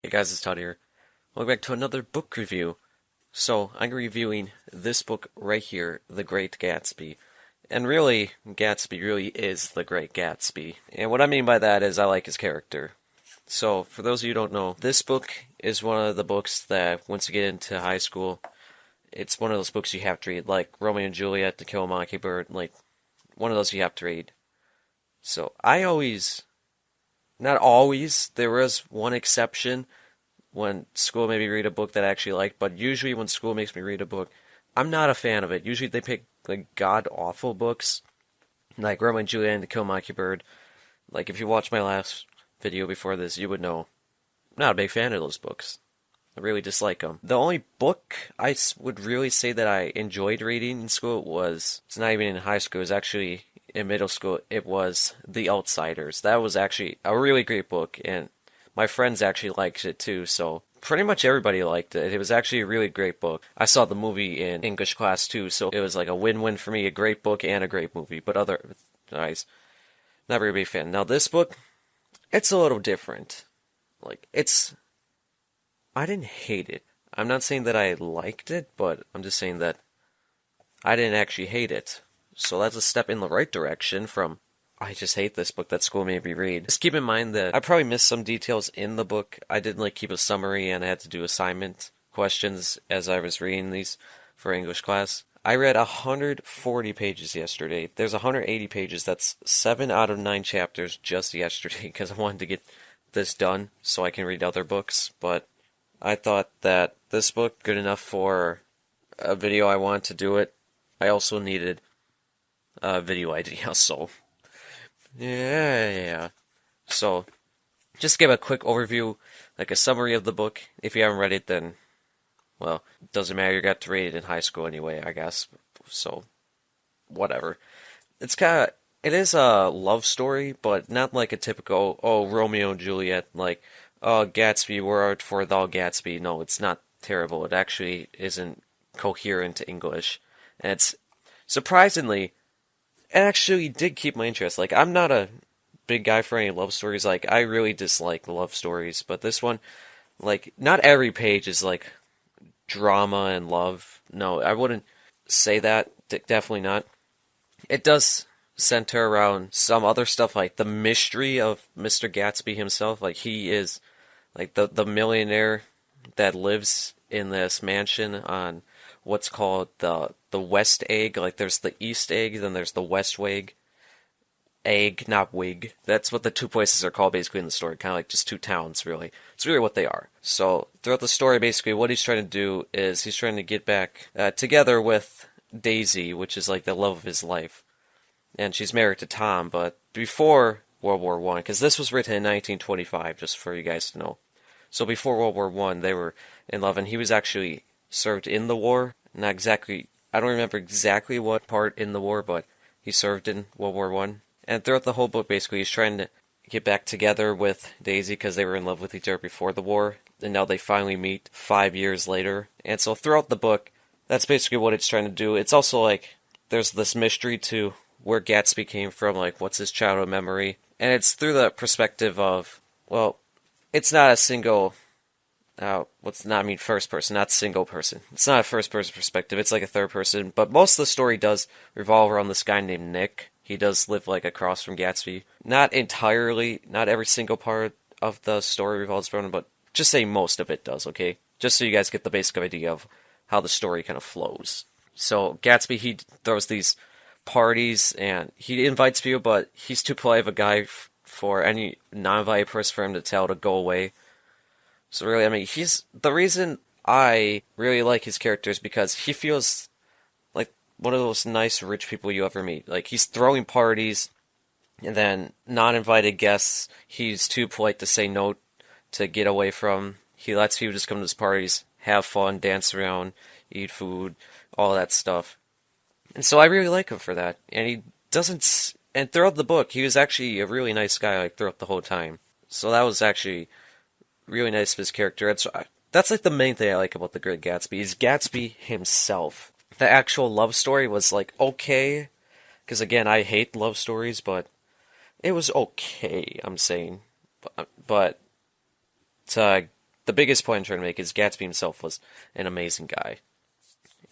Hey guys, it's Todd here. Welcome back to another book review. So, I'm reviewing this book right here, The Great Gatsby. And really, Gatsby really is The Great Gatsby. And what I mean by that is I like his character. So, for those of you who don't know, this book is one of the books that, once you get into high school, it's one of those books you have to read, like Romeo and Juliet, To Kill a Mockingbird, like, one of those you have to read. So, not always, there was one exception when school made me read a book that I actually liked, but usually when school makes me read a book, I'm not a fan of it. Usually they pick like god awful books, like Romeo and Juliet and To Kill a Mockingbird. Like if you watched my last video before this, you would know I'm not a big fan of those books. I really dislike them. The only book would really say that I enjoyed reading in school it's not even in high school, it was actually in middle school. It was The Outsiders. That was actually a really great book, and my friends actually liked it too, so pretty much everybody liked it. It was actually a really great book. I saw the movie in English class too, so it was like a win-win for me, a great book and a great movie, but otherwise, not very big fan. Now this book, it's a little different. Like, I didn't hate it. I'm not saying that I liked it, but I'm just saying that I didn't actually hate it. So that's a step in the right direction from I just hate this book that school made me read. Just keep in mind that I probably missed some details in the book. I didn't like keep a summary and I had to do assignment questions as I was reading these for English class. I read 140 pages yesterday. There's 180 pages. That's 7 out of 9 chapters just yesterday because I wanted to get this done so I can read other books. But I thought that this book good enough for a video I wanted to do it. I also needed a video idea, so yeah. So, just give a quick overview, like a summary of the book. If you haven't read it, then, well, it doesn't matter. You got to read it in high school anyway, I guess. So, whatever. It is a love story, but not like a typical, oh, Romeo and Juliet, like, oh, Gatsby, where art for thou Gatsby. No, it's not terrible. It actually isn't coherent English. And it's, surprisingly, it actually did keep my interest. Like, I'm not a big guy for any love stories. Like, I really dislike love stories. But this one, like, not every page is, like, drama and love. No, I wouldn't say that. Definitely not. It does center around some other stuff, like the mystery of Mr. Gatsby himself. Like, he is, like, the millionaire that lives in this mansion on what's called the West Egg. Like there's the East Egg, then there's the West Egg, not wig. That's what the two places are called basically in the story. Kind of like just two towns, really. It's really what they are. So throughout the story, basically, what he's trying to do is he's trying to get back together with Daisy, which is like the love of his life, and she's married to Tom. But before World War One, because this was written in 1925, just for you guys to know. So before World War One, they were in love, and he was actually served in the war. Not exactly, I don't remember exactly what part in the war, but he served in World War One. And throughout the whole book, basically, he's trying to get back together with Daisy because they were in love with each other before the war, and now they finally meet 5 years later. And so throughout the book, that's basically what it's trying to do. It's also like there's this mystery to where Gatsby came from, like what's his childhood memory, and it's through the perspective of, well, it's not a single. First person, not single person. It's not a first person perspective, it's like a third person, but most of the story does revolve around this guy named Nick. He does live like across from Gatsby. Not entirely, not every single part of the story revolves around him, but just say most of it does, okay? Just so you guys get the basic idea of how the story kind of flows. So, Gatsby, he throws these parties, and he invites people, but he's too polite of a guy for any non-invited person for him to tell to go away. So really, I mean, the reason I really like his character is because he feels like one of those nice rich people you ever meet. Like, he's throwing parties, and then non-invited guests, he's too polite to say no to get away from. He lets people just come to his parties, have fun, dance around, eat food, all that stuff. And so I really like him for that. And he doesn't, and throughout the book, he was actually a really nice guy, like, throughout the whole time. So that was actually really nice of his character. That's like the main thing I like about The Great Gatsby, is Gatsby himself. The actual love story was like okay, because again, I hate love stories, but it was okay, I'm saying. But to the biggest point I'm trying to make is Gatsby himself was an amazing guy.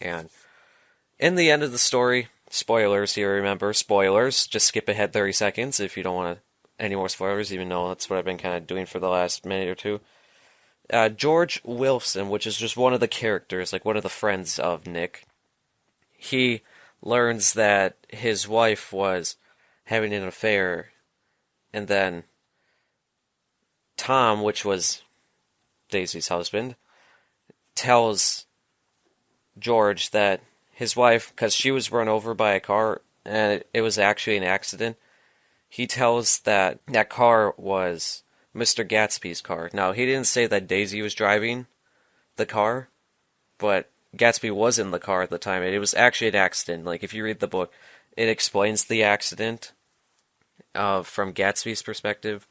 And in the end of the story, spoilers here, remember, spoilers, just skip ahead 30 seconds if you don't want any more spoilers, even though that's what I've been kind of doing for the last minute or two. George Wilson, which is just one of the characters, like one of the friends of Nick, he learns that his wife was having an affair, and then Tom, which was Daisy's husband, tells George that his wife, because she was run over by a car, and it was actually an accident, he tells that that car was Mr. Gatsby's car. Now, he didn't say that Daisy was driving the car, but Gatsby was in the car at the time, and it was actually an accident. Like, if you read the book, it explains the accident from Gatsby's perspective.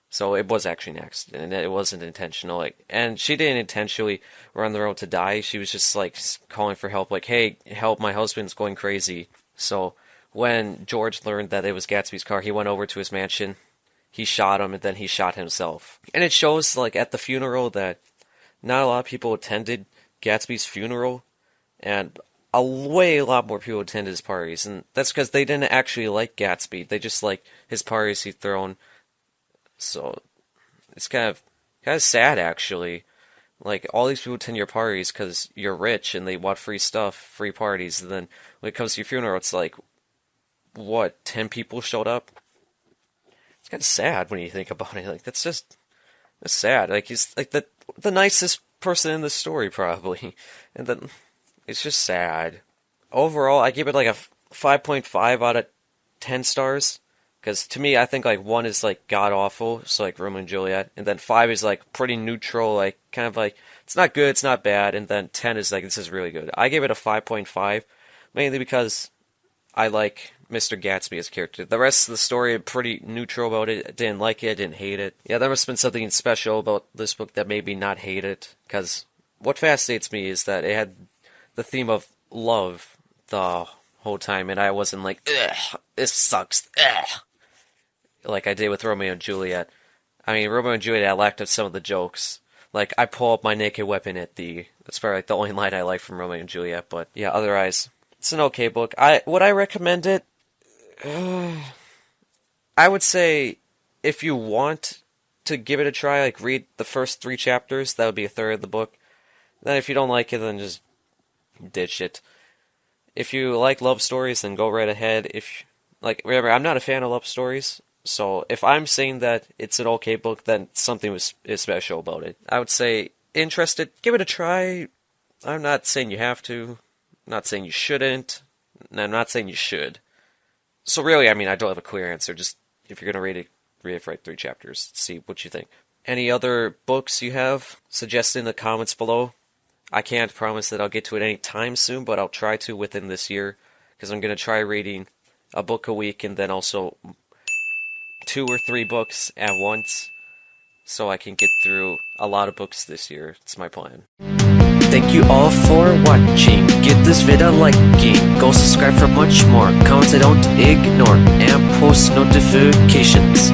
So it was actually an accident, and it wasn't intentional. Like, and she didn't intentionally run the road to die. She was just like calling for help, like, "Hey, help! My husband's going crazy." So when George learned that it was Gatsby's car, he went over to his mansion. He shot him, and then he shot himself. And it shows, like, at the funeral that not a lot of people attended Gatsby's funeral, and a lot more people attended his parties. And that's because they didn't actually like Gatsby. They just liked his parties he'd thrown. So it's kind of sad, actually. Like, all these people attend your parties because you're rich and they want free stuff, free parties. And then when it comes to your funeral, it's like, what, 10 people showed up? It's kind of sad when you think about it. Like, that's sad. Like, he's like the nicest person in the story, probably. And then it's just sad. Overall, I give it like a 5.5 out of 10 stars. Because to me, I think like 1 is like god awful, so like Romeo and Juliet, and then 5 is like pretty neutral, like kind of like it's not good, it's not bad, and then 10 is like this is really good. I gave it a 5.5, mainly because I like Mr. Gatsby as a character. The rest of the story, I'm pretty neutral about it. I didn't like it, I didn't hate it. Yeah, there must have been something special about this book that made me not hate it, because what fascinates me is that it had the theme of love the whole time, and I wasn't like, ugh, this sucks, ugh, like I did with Romeo and Juliet. I mean, Romeo and Juliet, I laughed at some of the jokes. Like, I pull up my naked weapon at that's probably like the only line I like from Romeo and Juliet, but yeah, otherwise, it's an okay book. Would I recommend it? I would say, if you want to give it a try, like, read the first 3 chapters, that would be a third of the book. Then if you don't like it, then just ditch it. If you like love stories, then go right ahead. Like, remember, I'm not a fan of love stories, so if I'm saying that it's an okay book, then something is special about it. I would say, interested, give it a try. I'm not saying you have to. I'm not saying you shouldn't. And I'm not saying you should. So really, I mean, I don't have a clear answer. Just, if you're going to read it for like 3 chapters. See what you think. Any other books you have? Suggest in the comments below. I can't promise that I'll get to it any time soon, but I'll try to within this year. Because I'm going to try reading a book a week, and then also 2 or 3 books at once, so I can get through a lot of books this year. It's my plan. Thank you all for watching. Give this video a liking. Go subscribe for much more. Comments I don't ignore. And post notifications.